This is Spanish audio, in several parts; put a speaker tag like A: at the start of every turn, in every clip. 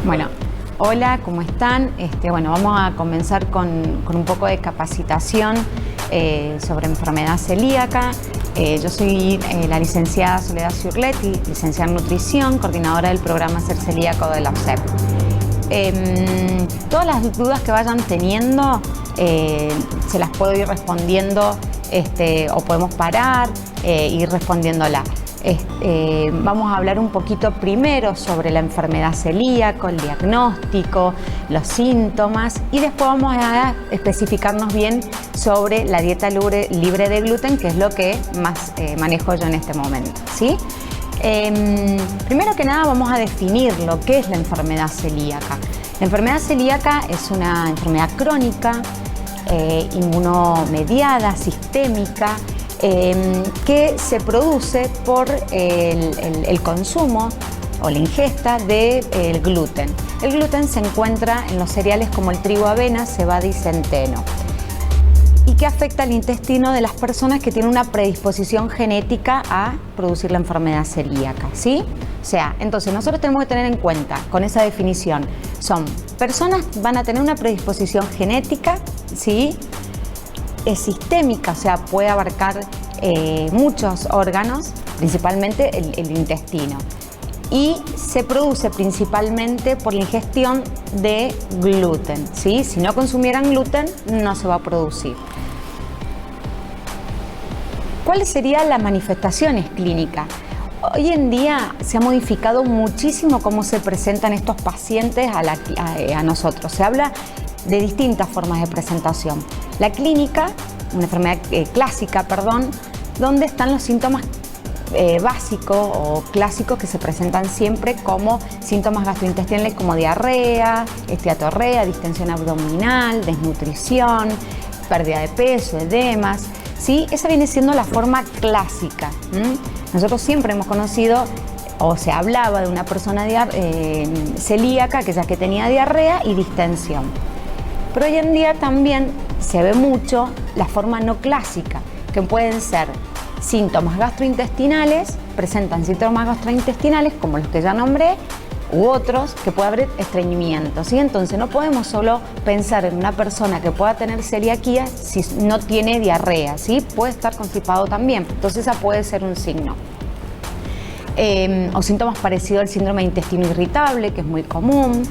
A: Bueno, hola, ¿cómo están? Bueno, vamos a comenzar con un poco de capacitación sobre enfermedad celíaca. Yo soy la licenciada Soledad Ciurletti, licenciada en nutrición, coordinadora del programa Ser Celíaco de la OSEP. Todas las dudas que vayan teniendo se las puedo ir respondiendo o podemos parar ir respondiéndola. Vamos a hablar un poquito primero sobre la enfermedad celíaca, el diagnóstico, los síntomas y después vamos a especificarnos bien sobre la dieta libre de gluten, que es lo que más manejo yo en este momento, ¿sí? Primero que nada vamos a definir lo que es la enfermedad celíaca. La enfermedad celíaca es una enfermedad crónica, inmunomediada, sistémica, que se produce por el consumo o la ingesta del gluten. El gluten se encuentra en los cereales como el trigo, avena, cebada y centeno, y que afecta al intestino de las personas que tienen una predisposición genética a producir la enfermedad celíaca, ¿sí? O sea, entonces nosotros tenemos que tener en cuenta con esa definición, son personas que van a tener una predisposición genética, ¿sí? Es sistémica, o sea, puede abarcar muchos órganos, principalmente el intestino, y se produce principalmente por la ingestión de gluten, ¿sí? Si no consumieran gluten, no se va a producir. ¿Cuáles serían las manifestaciones clínicas? Hoy en día se ha modificado muchísimo cómo se presentan estos pacientes a nosotros. Se habla de distintas formas de presentación. La clínica, una enfermedad clásica, donde están los síntomas básicos o clásicos que se presentan siempre como síntomas gastrointestinales como diarrea, esteatorrea, distensión abdominal, desnutrición, pérdida de peso, edemas, ¿sí? Esa viene siendo la forma clásica. Nosotros siempre hemos conocido o se hablaba de una persona celíaca, que tenía diarrea y distensión. Pero hoy en día también se ve mucho la forma no clásica, que pueden ser síntomas gastrointestinales, presentan síntomas gastrointestinales como los que ya nombré, u otros que puede haber estreñimiento, ¿sí? Entonces no podemos solo pensar en una persona que pueda tener celiaquía si no tiene diarrea, ¿sí? Puede estar constipado también, entonces esa puede ser un signo. O síntomas parecidos al síndrome de intestino irritable, que es muy común,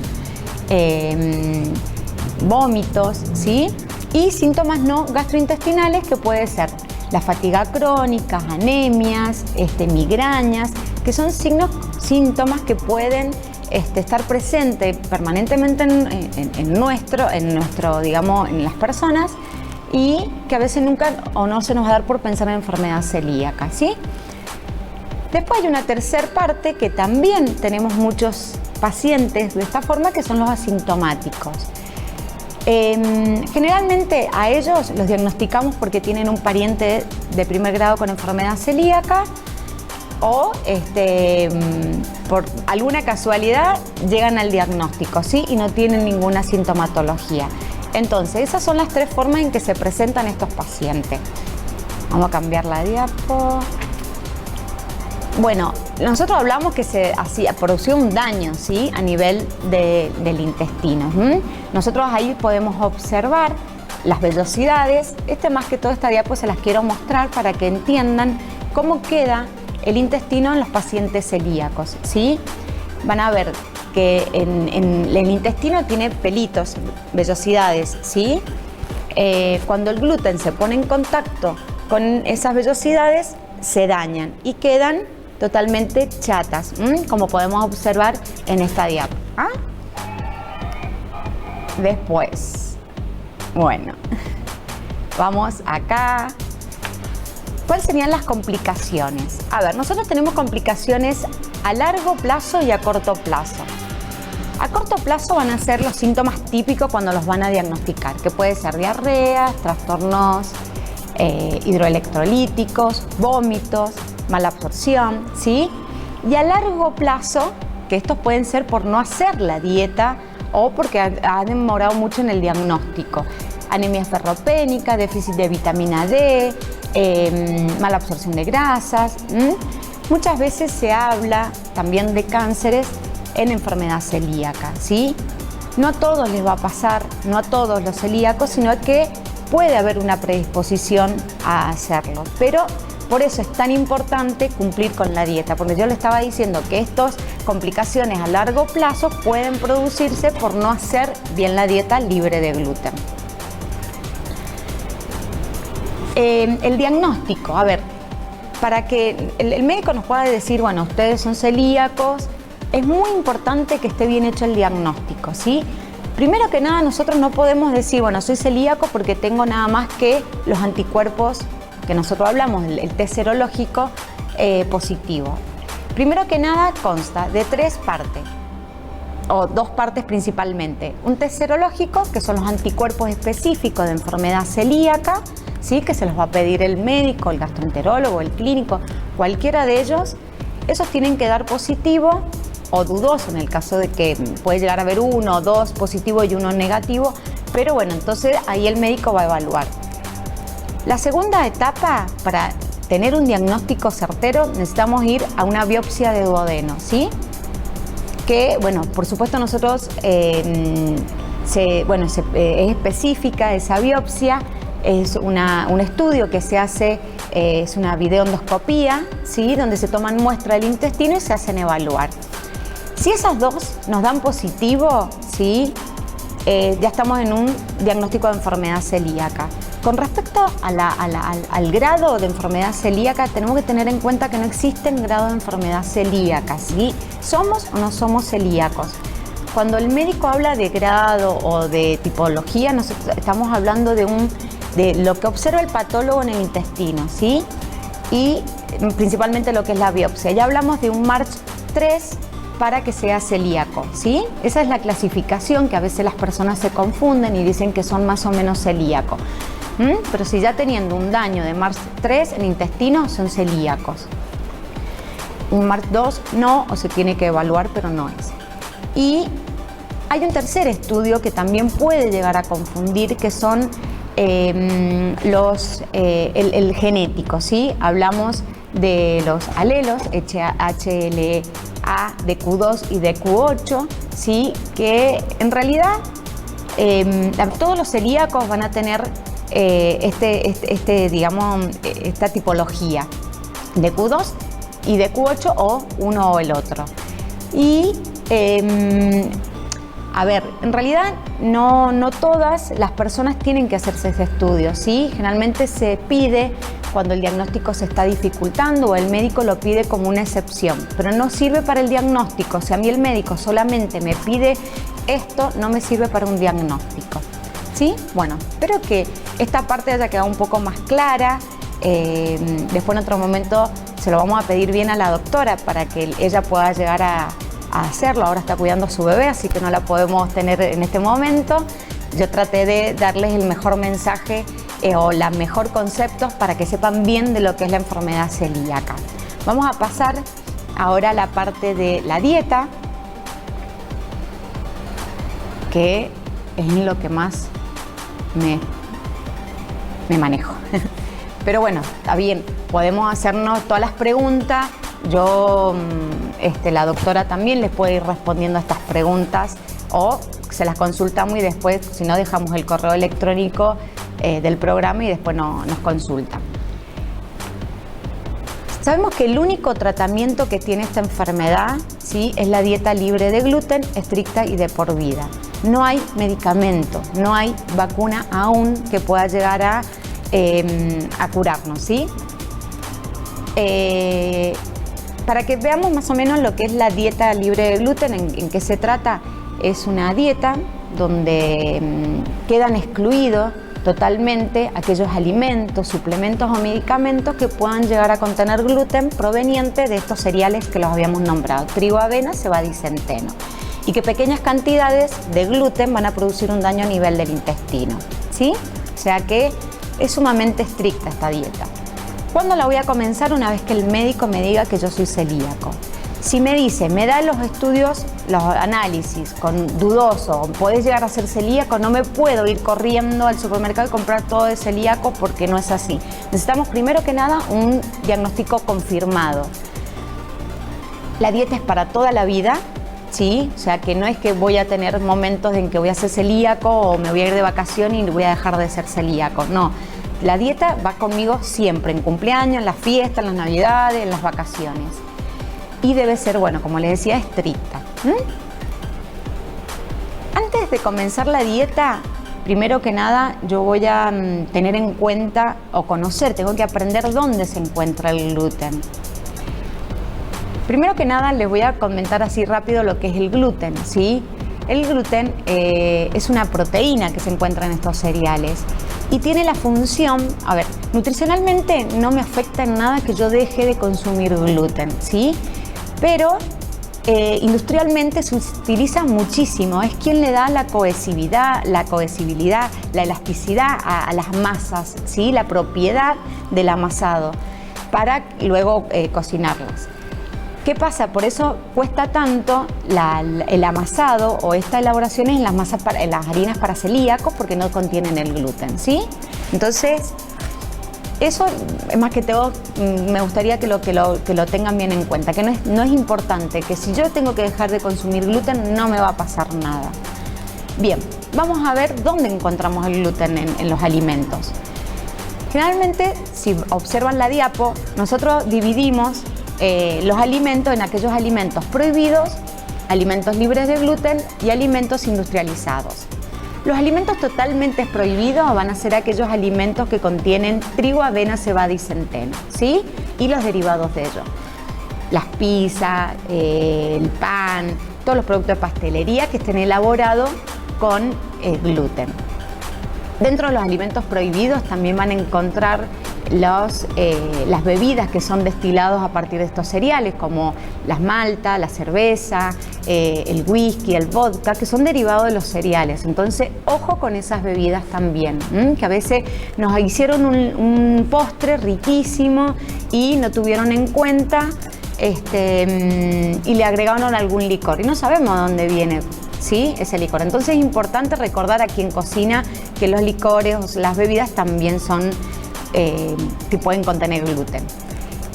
A: vómitos, ¿sí? Y síntomas no gastrointestinales, que puede ser la fatiga crónica, anemias, migrañas, que son síntomas que pueden estar presentes permanentemente en nuestro, digamos, en las personas, y que a veces nunca o no se nos va a dar por pensar en enfermedad celíaca, ¿sí? Después hay una tercera parte que también tenemos muchos pacientes de esta forma, que son los asintomáticos. Generalmente a ellos los diagnosticamos porque tienen un pariente de primer grado con enfermedad celíaca o por alguna casualidad llegan al diagnóstico, ¿sí? Y no tienen ninguna sintomatología. Entonces, esas son las tres formas en que se presentan estos pacientes. Vamos a cambiar la diapo. Bueno, nosotros hablamos que se producía un daño, ¿sí? A nivel del intestino. Nosotros ahí podemos observar las vellosidades. Más que todo esta diapo se las quiero mostrar para que entiendan cómo queda el intestino en los pacientes celíacos, ¿sí? Van a ver que en el intestino tiene pelitos, vellosidades, ¿sí? Cuando el gluten se pone en contacto con esas vellosidades, se dañan y quedan totalmente chatas, como podemos observar en esta diapo. Después, bueno, vamos acá. ¿Cuáles serían las complicaciones? A ver, nosotros tenemos complicaciones a largo plazo y a corto plazo. A corto plazo van a ser los síntomas típicos cuando los van a diagnosticar, que puede ser diarrea, trastornos hidroelectrolíticos, vómitos, mala absorción, ¿sí? Y a largo plazo, que estos pueden ser por no hacer la dieta o porque ha demorado mucho en el diagnóstico. Anemia ferropénica, déficit de vitamina D, mala absorción de grasas. Muchas veces se habla también de cánceres en enfermedad celíaca, ¿sí? No a todos les va a pasar, no a todos los celíacos, sino que puede haber una predisposición a hacerlo. Pero por eso es tan importante cumplir con la dieta, porque yo le estaba diciendo que estas complicaciones a largo plazo pueden producirse por no hacer bien la dieta libre de gluten. El diagnóstico, a ver, para que el médico nos pueda decir, bueno, ustedes son celíacos, es muy importante que esté bien hecho el diagnóstico, ¿sí? Primero que nada, nosotros no podemos decir, bueno, soy celíaco porque tengo nada más que los anticuerpos que nosotros hablamos, el test serológico positivo. Primero que nada, consta de 3 partes, o 2 partes principalmente. Un test serológico, que son los anticuerpos específicos de enfermedad celíaca, ¿sí? Que se los va a pedir el médico, el gastroenterólogo, el clínico, cualquiera de ellos. Esos tienen que dar positivo o dudoso en el caso de que puede llegar a haber 1 o 2 positivos y 1 negativo, pero bueno, entonces ahí el médico va a evaluar. La segunda etapa, para tener un diagnóstico certero, necesitamos ir a una biopsia de duodeno, ¿sí? Que, bueno, por supuesto nosotros, es específica esa biopsia, es un estudio que se hace, es una videoendoscopía, ¿sí? Donde se toman muestra del intestino y se hacen evaluar. Si esas 2 nos dan positivo, ¿sí? Ya estamos en un diagnóstico de enfermedad celíaca. Con respecto al grado de enfermedad celíaca, tenemos que tener en cuenta que no existen grados de enfermedad celíaca, ¿sí? ¿Somos o no somos celíacos? Cuando el médico habla de grado o de tipología, nosotros estamos hablando de lo que observa el patólogo en el intestino, ¿sí? Y principalmente lo que es la biopsia. Ya hablamos de un March 3 para que sea celíaco, ¿sí? Esa es la clasificación que a veces las personas se confunden y dicen que son más o menos celíacos. Pero si ya teniendo un daño de March 3 en el intestino, son celíacos. Un March 2 no, o se tiene que evaluar, pero no es. Y hay un tercer estudio que también puede llegar a confundir, que son el genético, ¿sí? Hablamos de los alelos, HLA de Q2 y de Q8, ¿sí? Que en realidad todos los celíacos van a tener esta tipología de Q2 y de Q8 o uno o el otro. Y a ver, en realidad no todas las personas tienen que hacerse ese estudio, ¿sí? Generalmente se pide cuando el diagnóstico se está dificultando o el médico lo pide como una excepción, pero no sirve para el diagnóstico. Si a mí el médico solamente me pide esto, no me sirve para un diagnóstico, ¿sí? Bueno, espero que esta parte haya quedado un poco más clara. Después en otro momento se lo vamos a pedir bien a la doctora para que ella pueda llegar a hacerlo. Ahora está cuidando a su bebé, así que no la podemos tener en este momento. Yo traté de darles el mejor mensaje o los mejor conceptos para que sepan bien de lo que es la enfermedad celíaca. Vamos a pasar ahora a la parte de la dieta, que es en lo que más me manejo. Pero bueno, está bien, podemos hacernos todas las preguntas. Yo, la doctora también les puede ir respondiendo a estas preguntas o se las consultamos y después, si no, dejamos el correo electrónico del programa y después nos consultan. Sabemos que el único tratamiento que tiene esta enfermedad, ¿sí?, es la dieta libre de gluten, estricta y de por vida. No hay medicamento, no hay vacuna aún que pueda llegar a curarnos, ¿sí? Para que veamos más o menos lo que es la dieta libre de gluten, en qué se trata, es una dieta donde quedan excluidos totalmente aquellos alimentos, suplementos o medicamentos que puedan llegar a contener gluten proveniente de estos cereales que los habíamos nombrado: trigo, avena, cebada y centeno, y que pequeñas cantidades de gluten van a producir un daño a nivel del intestino, ¿sí? O sea que es sumamente estricta esta dieta. ¿Cuándo la voy a comenzar? Una vez que el médico me diga que yo soy celíaco. Si me dice, me da los estudios, los análisis con dudoso, podés llegar a ser celíaco, no me puedo ir corriendo al supermercado y comprar todo de celíaco, porque no es así. Necesitamos primero que nada un diagnóstico confirmado. La dieta es para toda la vida, ¿sí? O sea, que no es que voy a tener momentos en que voy a ser celíaco o me voy a ir de vacaciones y voy a dejar de ser celíaco. No, la dieta va conmigo siempre, en cumpleaños, en las fiestas, en las navidades, en las vacaciones. Y debe ser, bueno, como les decía, estricta. Antes de comenzar la dieta, primero que nada, yo voy a tener en cuenta o conocer, tengo que aprender dónde se encuentra el gluten. Primero que nada, les voy a comentar así rápido lo que es el gluten, ¿sí? El gluten es una proteína que se encuentra en estos cereales y tiene la función, a ver, nutricionalmente no me afecta en nada que yo deje de consumir gluten, ¿sí? Pero industrialmente se utiliza muchísimo, es quien le da la cohesividad, la elasticidad a las masas, ¿sí? La propiedad del amasado para luego cocinarlas. ¿Qué pasa? Por eso cuesta tanto el amasado o esta elaboración en las harinas para celíacos porque no contienen el gluten, ¿sí? Entonces, eso más que todo me gustaría que lo tengan bien en cuenta, que no es importante, que si yo tengo que dejar de consumir gluten no me va a pasar nada. Bien, vamos a ver dónde encontramos el gluten en los alimentos. Generalmente, si observan la diapo, nosotros dividimos los alimentos en aquellos alimentos prohibidos, alimentos libres de gluten y alimentos industrializados. Los alimentos totalmente prohibidos van a ser aquellos alimentos que contienen trigo, avena, cebada y centeno, ¿sí? Y los derivados de ello. Las pizzas, el pan, todos los productos de pastelería que estén elaborados con gluten. Dentro de los alimentos prohibidos también van a encontrar las bebidas que son destilados a partir de estos cereales, como las maltas, la cerveza, el whisky, el vodka, que son derivados de los cereales. Entonces, ojo con esas bebidas también, que a veces nos hicieron un postre riquísimo y no tuvieron en cuenta y le agregaron algún licor y no sabemos de dónde viene, ¿sí? Ese licor. Entonces es importante recordar a quien cocina que los licores o las bebidas también son que pueden contener gluten.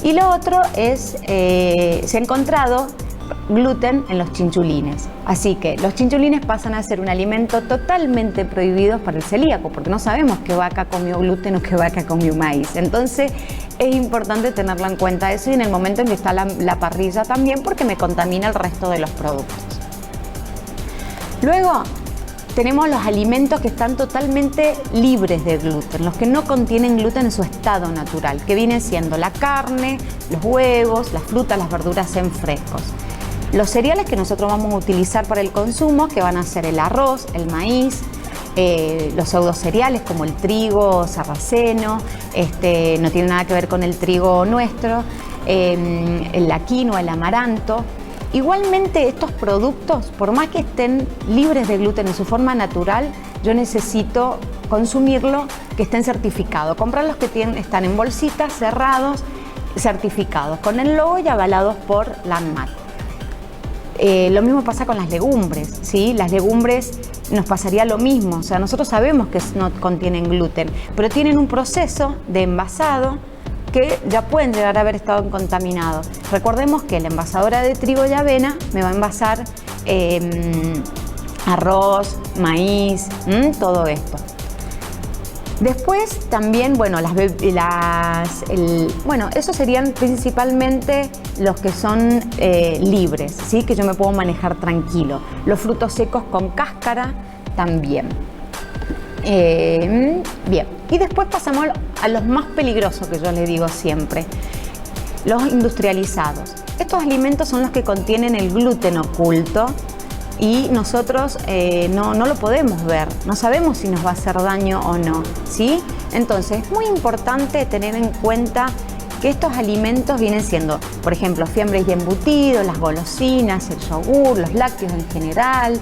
A: Y lo otro es, se ha encontrado gluten en los chinchulines. Así que los chinchulines pasan a ser un alimento totalmente prohibido para el celíaco, porque no sabemos qué vaca comió gluten o qué vaca comió maíz. Entonces es importante tenerlo en cuenta eso y en el momento en que está la parrilla también, porque me contamina el resto de los productos. Luego tenemos los alimentos que están totalmente libres de gluten, los que no contienen gluten en su estado natural, que vienen siendo la carne, los huevos, las frutas, las verduras en frescos. Los cereales que nosotros vamos a utilizar para el consumo, que van a ser el arroz, el maíz, los pseudocereales como el trigo sarraceno, no tiene nada que ver con el trigo nuestro, la quinoa, el amaranto. Igualmente estos productos, por más que estén libres de gluten en su forma natural, yo necesito consumirlo que estén certificados. Comprar los que están en bolsitas, cerrados, certificados, con el logo y avalados por la ANMAT. Lo mismo pasa con las legumbres, ¿sí? Las legumbres nos pasaría lo mismo, o sea, nosotros sabemos que no contienen gluten, pero tienen un proceso de envasado que ya pueden llegar a haber estado contaminados. Recordemos que la envasadora de trigo y avena me va a envasar arroz, maíz, todo esto. Después también, bueno, esos serían principalmente los que son libres, ¿sí? Que yo me puedo manejar tranquilo. Los frutos secos con cáscara también. Bien, y después pasamos a los más peligrosos que yo les digo siempre, los industrializados. Estos alimentos son los que contienen el gluten oculto y nosotros no lo podemos ver, no sabemos si nos va a hacer daño o no, ¿sí? Entonces es muy importante tener en cuenta que estos alimentos vienen siendo, por ejemplo, fiambres y embutidos, las golosinas, el yogur, los lácteos en general,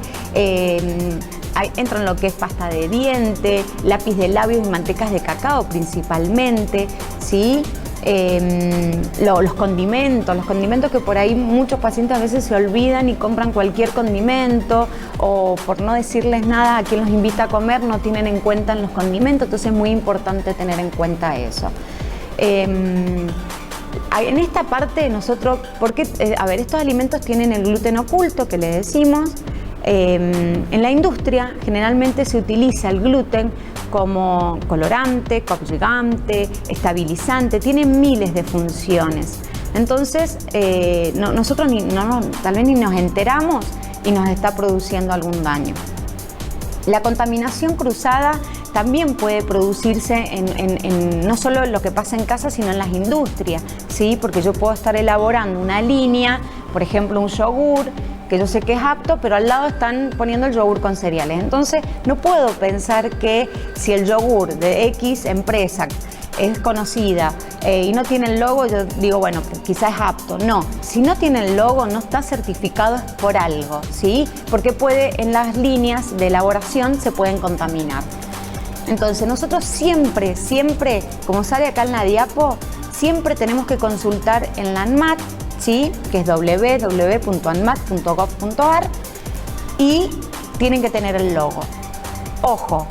A: entran lo que es pasta de diente, lápiz de labios y mantecas de cacao principalmente, ¿sí? Los condimentos que por ahí muchos pacientes a veces se olvidan y compran cualquier condimento o por no decirles nada a quien los invita a comer no tienen en cuenta los condimentos, entonces es muy importante tener en cuenta eso. En esta parte nosotros, porque, a ver, estos alimentos tienen el gluten oculto que le decimos. En la industria generalmente se utiliza el gluten como colorante, coadyuvante, estabilizante, tiene miles de funciones. Entonces, nosotros tal vez ni nos enteramos y nos está produciendo algún daño. La contaminación cruzada también puede producirse en no solo en lo que pasa en casa, sino en las industrias, ¿sí? Porque yo puedo estar elaborando una línea, por ejemplo, un yogur, que yo sé que es apto, pero al lado están poniendo el yogur con cereales. Entonces, no puedo pensar que si el yogur de X empresa es conocida y no tiene el logo, yo digo, bueno, quizás es apto. No, si no tiene el logo, no está certificado, es por algo, ¿sí? Porque en las líneas de elaboración se pueden contaminar. Entonces, nosotros siempre, como sale acá en la diapo, siempre tenemos que consultar en la ANMAT, ¿sí? Que es www.anmat.gov.ar, y tienen que tener el logo. Ojo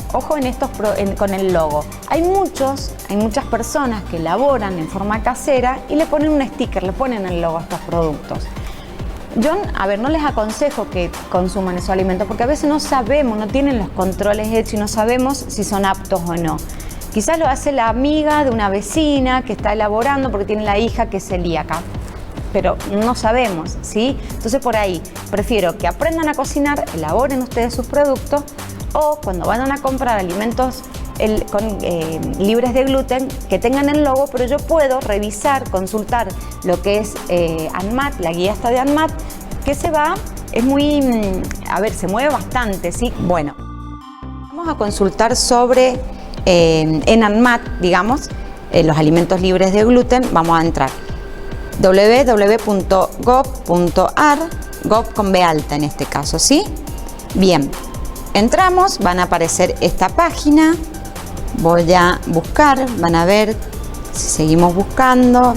A: con el logo. Hay muchas personas que elaboran en forma casera y le ponen un sticker, le ponen el logo a estos productos. Yo, no les aconsejo que consuman esos alimentos porque a veces no sabemos, no tienen los controles hechos y no sabemos si son aptos o no. Quizás lo hace la amiga de una vecina que está elaborando porque tiene la hija que es celíaca, pero no sabemos, ¿sí? Entonces, por ahí prefiero que aprendan a cocinar, elaboren ustedes sus productos, o cuando vayan a comprar alimentos libres de gluten, que tengan el logo, pero yo puedo revisar, consultar lo que es ANMAT, la guía esta de ANMAT, que se mueve bastante, ¿sí? Bueno, vamos a consultar sobre, en ANMAT, digamos, los alimentos libres de gluten. Vamos a entrar www.gov.ar, gov con B alta en este caso, ¿sí? Bien, entramos, van a aparecer esta página. Voy a buscar, van a ver si seguimos buscando.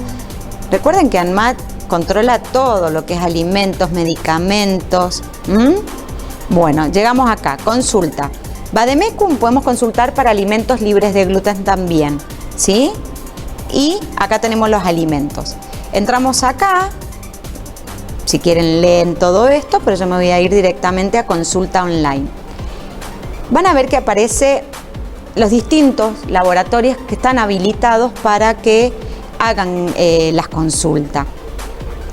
A: Recuerden que ANMAT controla todo lo que es alimentos, medicamentos. Bueno, llegamos acá, consulta. Vademecum podemos consultar para alimentos libres de gluten también, ¿sí? Y acá tenemos los alimentos. Entramos acá, si quieren leen todo esto, pero yo me voy a ir directamente a consulta online. Van a ver que aparece los distintos laboratorios que están habilitados para que hagan las consultas.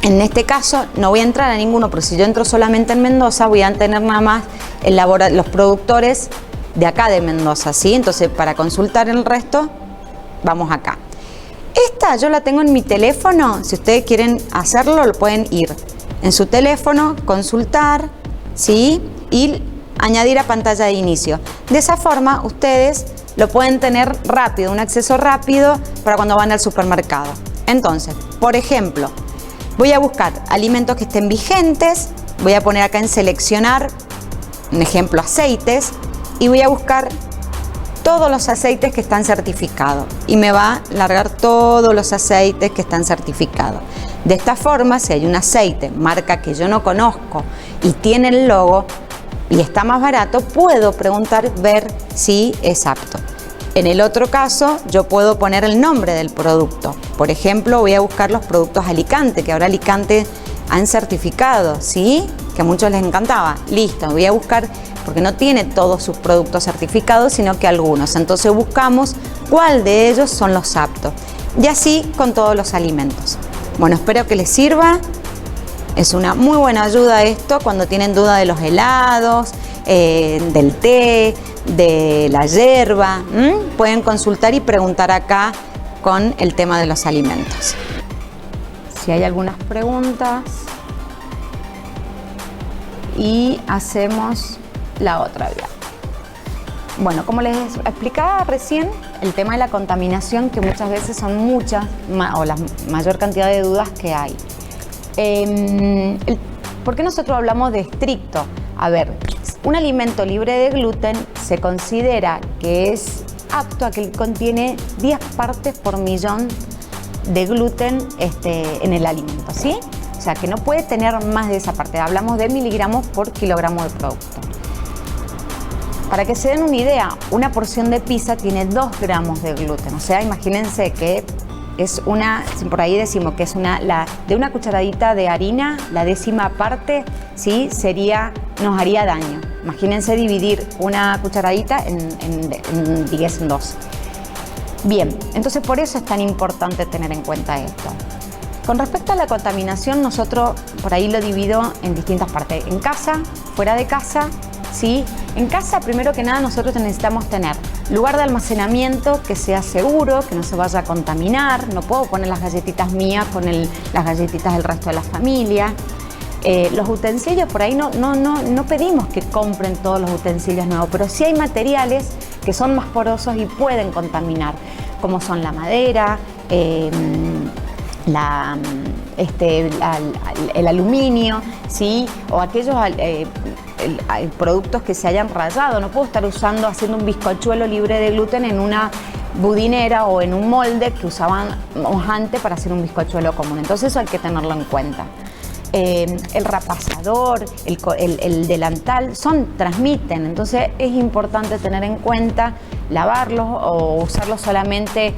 A: En este caso no voy a entrar a ninguno, pero si yo entro solamente en Mendoza voy a tener nada más los productores de acá de Mendoza, ¿sí? Entonces, para consultar el resto, vamos acá. Esta yo la tengo en mi teléfono. Si ustedes quieren hacerlo, lo pueden ir en su teléfono, consultar, ¿sí? Y añadir a pantalla de inicio. De esa forma, ustedes lo pueden tener rápido, un acceso rápido para cuando van al supermercado. Entonces, por ejemplo, voy a buscar alimentos que estén vigentes. Voy a poner acá en seleccionar, un ejemplo, aceites, y voy a buscar todos los aceites que están certificados y me va a largar todos los aceites que están certificados. De esta forma, si hay un aceite, marca que yo no conozco y tiene el logo y está más barato, puedo preguntar, ver si es apto. En el otro caso, yo puedo poner el nombre del producto. Por ejemplo, voy a buscar los productos Alicante, que ahora Alicante han certificado, ¿sí? Que a muchos les encantaba. Listo, voy a buscar, porque no tiene todos sus productos certificados, sino que algunos. Entonces buscamos cuál de ellos son los aptos. Y así con todos los alimentos. Bueno, espero que les sirva. Es una muy buena ayuda esto cuando tienen duda de los helados, del té, de la yerba. Pueden consultar y preguntar acá con el tema de los alimentos. Si hay algunas preguntas. Y hacemos la otra vía. Bueno, como les explicaba recién, el tema de la contaminación, que muchas veces son o la mayor cantidad de dudas que hay. ¿Por qué nosotros hablamos de estricto? A ver, un alimento libre de gluten se considera que es apto a que contiene 10 partes por millón de gluten en el alimento, ¿sí? O sea, que no puede tener más de esa parte. Hablamos de miligramos por kilogramo de producto. Para que se den una idea, una porción de pizza tiene 2 gramos de gluten. O sea, imagínense que es una, por ahí decimos que es de una cucharadita de harina, la 10ª parte, ¿sí? Nos haría daño. Imagínense dividir una cucharadita en 10 en 2. Bien, entonces por eso es tan importante tener en cuenta esto. Con respecto a la contaminación, nosotros por ahí lo divido en distintas partes. En casa, fuera de casa, ¿sí? En casa, primero que nada, nosotros necesitamos tener lugar de almacenamiento que sea seguro, que no se vaya a contaminar. No puedo poner las galletitas mías con las galletitas del resto de la familia. Los utensilios, por ahí no pedimos que compren todos los utensilios nuevos, pero sí hay materiales que son más porosos y pueden contaminar, como son la madera, el aluminio, ¿sí? O aquellos productos que se hayan rayado. No puedo estar haciendo un bizcochuelo libre de gluten en una budinera o en un molde que usábamos antes para hacer un bizcochuelo común. Entonces eso hay que tenerlo en cuenta. El rapazador, el delantal, transmiten, entonces es importante tener en cuenta lavarlos o usarlos solamente,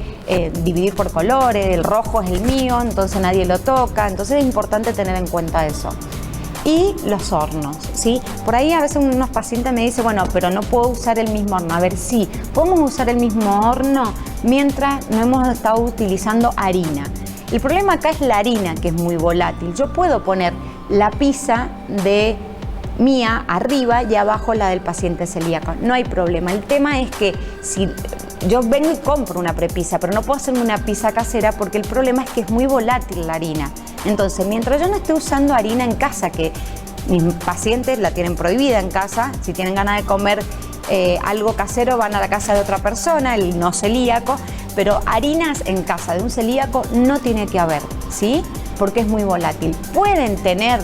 A: dividir por colores. El rojo es el mío, entonces nadie lo toca, entonces es importante tener en cuenta eso. Y los hornos, ¿sí? Por ahí a veces unos pacientes me dicen, bueno, pero no puedo usar el mismo horno. A ver, sí, podemos usar el mismo horno mientras no hemos estado utilizando harina. El problema acá es la harina, que es muy volátil. Yo puedo poner la pizza de mía arriba y abajo la del paciente celíaco. No hay problema. El tema es que si yo vengo y compro una prepizza, pero no puedo hacerme una pizza casera porque el problema es que es muy volátil la harina. Entonces, mientras yo no esté usando harina en casa, que mis pacientes la tienen prohibida en casa, si tienen ganas de comer algo casero van a la casa de otra persona, el no celíaco, pero harinas en casa de un celíaco no tiene que haber, ¿sí? Porque es muy volátil. Pueden tener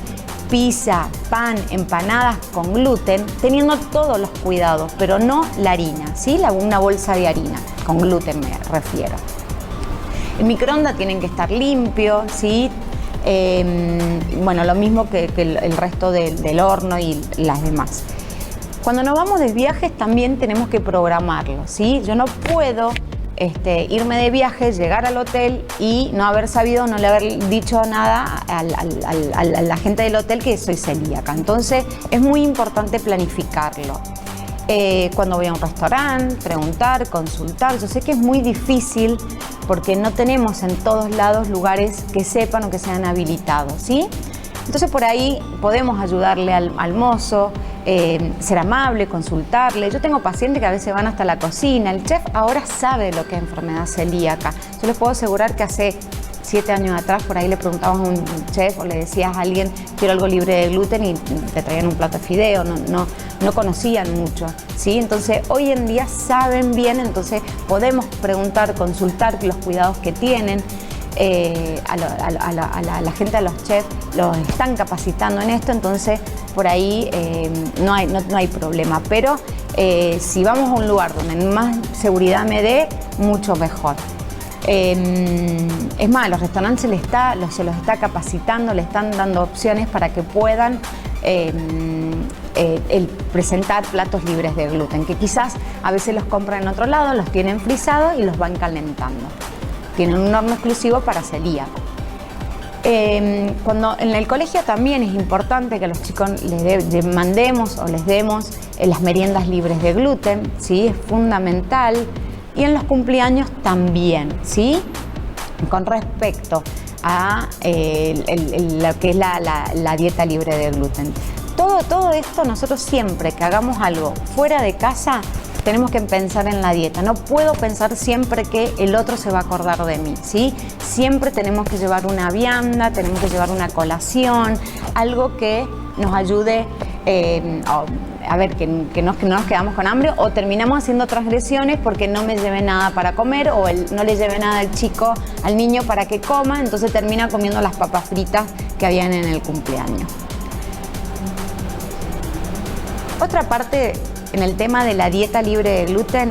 A: pizza, pan, empanadas con gluten, teniendo todos los cuidados, pero no la harina, ¿sí? Una bolsa de harina, con gluten me refiero. El microondas tienen que estar limpio, ¿sí? Bueno, lo mismo que el resto del horno y las demás. Cuando nos vamos de viajes también tenemos que programarlo, ¿sí? Yo no puedo irme de viaje, llegar al hotel y no haber sabido, no le haber dicho nada a la gente del hotel que soy celíaca. Entonces es muy importante planificarlo. Cuando voy a un restaurante, preguntar, consultar. Yo sé que es muy difícil porque no tenemos en todos lados lugares que sepan o que sean habilitados, ¿sí? Entonces por ahí podemos ayudarle al mozo, ser amable, consultarle. Yo tengo pacientes que a veces van hasta la cocina. El chef ahora sabe lo que es enfermedad celíaca. Yo les puedo asegurar que hace 7 años atrás por ahí le preguntabas a un chef o le decías a alguien quiero algo libre de gluten y te traían un plato de fideo, no conocían mucho, ¿sí? Entonces hoy en día saben bien, entonces podemos preguntar, consultar los cuidados que tienen. A la gente, a los chefs, los están capacitando en esto, entonces por ahí no hay problema. Pero si vamos a un lugar donde más seguridad me dé, mucho mejor. Es más, a los restaurantes se los está capacitando, le están dando opciones para que puedan presentar platos libres de gluten, que quizás a veces los compran en otro lado, los tienen frisados y los van calentando. Tienen un horno exclusivo para celíaco. Cuando en el colegio también es importante que a los chicos les mandemos o les demos las meriendas libres de gluten, ¿sí? Es fundamental. Y en los cumpleaños también, ¿sí? Con respecto a lo que es la dieta libre de gluten. Todo esto, nosotros siempre que hagamos algo fuera de casa, tenemos que pensar en la dieta. No puedo pensar siempre que el otro se va a acordar de mí, ¿sí? Siempre tenemos que llevar una vianda, tenemos que llevar una colación, algo que nos ayude a ver, que no nos quedamos con hambre o terminamos haciendo transgresiones porque no me llevé nada para comer o no le llevé nada al niño para que coma, entonces termina comiendo las papas fritas que habían en el cumpleaños. Otra parte en el tema de la dieta libre de gluten,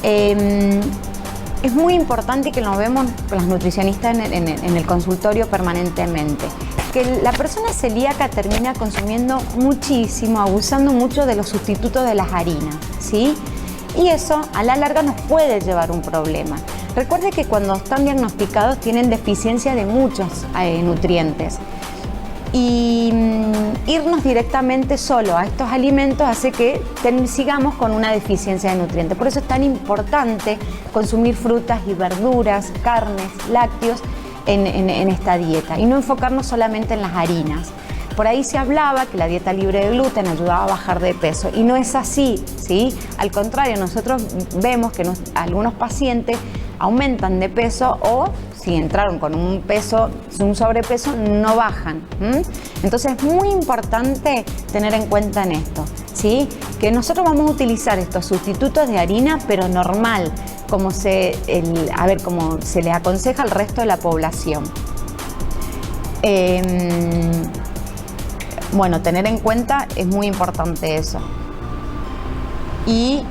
A: es muy importante que lo vemos las nutricionistas en el consultorio permanentemente, que la persona celíaca termina consumiendo muchísimo, abusando mucho de los sustitutos de las harinas, ¿sí? Y eso a la larga nos puede llevar un problema. Recuerde que cuando están diagnosticados tienen deficiencia de muchos nutrientes. Y irnos directamente solo a estos alimentos hace que sigamos con una deficiencia de nutrientes. Por eso es tan importante consumir frutas y verduras, carnes, lácteos en esta dieta y no enfocarnos solamente en las harinas. Por ahí se hablaba que la dieta libre de gluten ayudaba a bajar de peso y no es así, ¿sí? Al contrario, nosotros vemos que algunos pacientes aumentan de peso o si entraron con un sobrepeso, no bajan. Entonces es muy importante tener en cuenta en esto, ¿sí? Que nosotros vamos a utilizar estos sustitutos de harina, pero normal, como se le aconseja al resto de la población. Bueno, tener en cuenta es muy importante eso. Y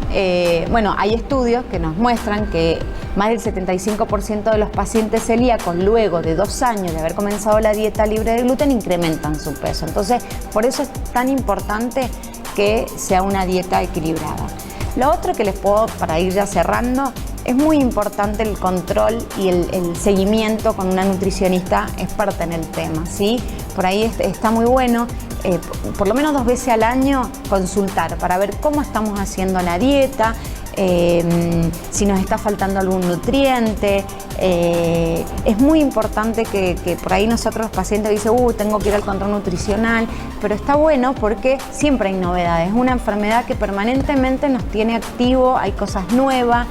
A: bueno, hay estudios que nos muestran que más del 75% de los pacientes celíacos luego de 2 años de haber comenzado la dieta libre de gluten incrementan su peso. Entonces, por eso es tan importante que sea una dieta equilibrada. Lo otro que les puedo, para ir ya cerrando, es muy importante el control y el seguimiento con una nutricionista experta en el tema, ¿sí? Por ahí está muy bueno, por lo menos 2 veces al año, consultar para ver cómo estamos haciendo la dieta, si nos está faltando algún nutriente. Es muy importante que por ahí nosotros los pacientes dicen, tengo que ir al control nutricional, pero está bueno porque siempre hay novedades. Es una enfermedad que permanentemente nos tiene activo, hay cosas nuevas,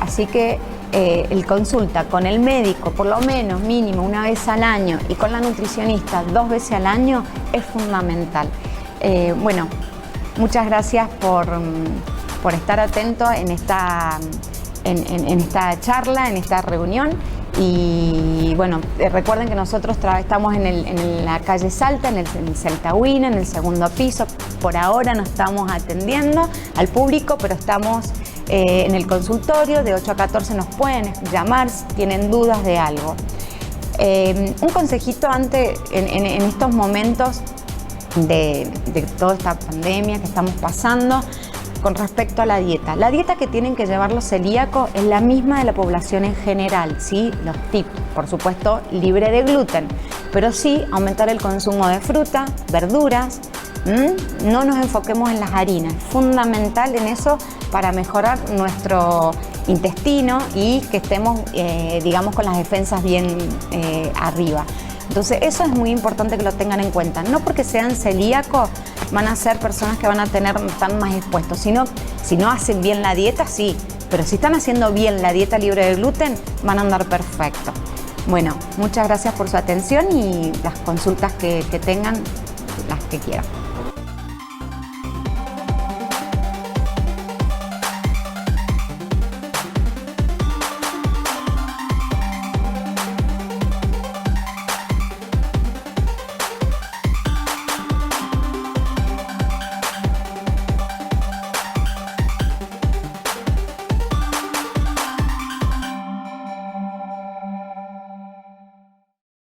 A: así que el consulta con el médico por lo menos mínimo 1 vez al año y con la nutricionista 2 veces al año es fundamental. Bueno, muchas gracias por estar atento en esta charla, en esta reunión. Y bueno, recuerden que nosotros estamos en la calle Salta, en el Saltahuina, en el 2.º piso. Por ahora no estamos atendiendo al público, pero estamos en el consultorio. De 8 a 14 nos pueden llamar si tienen dudas de algo. Un consejito antes, en estos momentos de toda esta pandemia que estamos pasando, con respecto a la dieta. La dieta que tienen que llevar los celíacos es la misma de la población en general, ¿sí? Los tips, por supuesto, libre de gluten, pero sí aumentar el consumo de fruta, verduras. No nos enfoquemos en las harinas, es fundamental en eso para mejorar nuestro intestino y que estemos, digamos, con las defensas bien arriba. Entonces eso es muy importante que lo tengan en cuenta. No porque sean celíacos van a ser personas que van a estar más expuestos, sino si no hacen bien la dieta, sí, pero si están haciendo bien la dieta libre de gluten, van a andar perfecto. Bueno, muchas gracias por su atención y las consultas que tengan, las que quieran.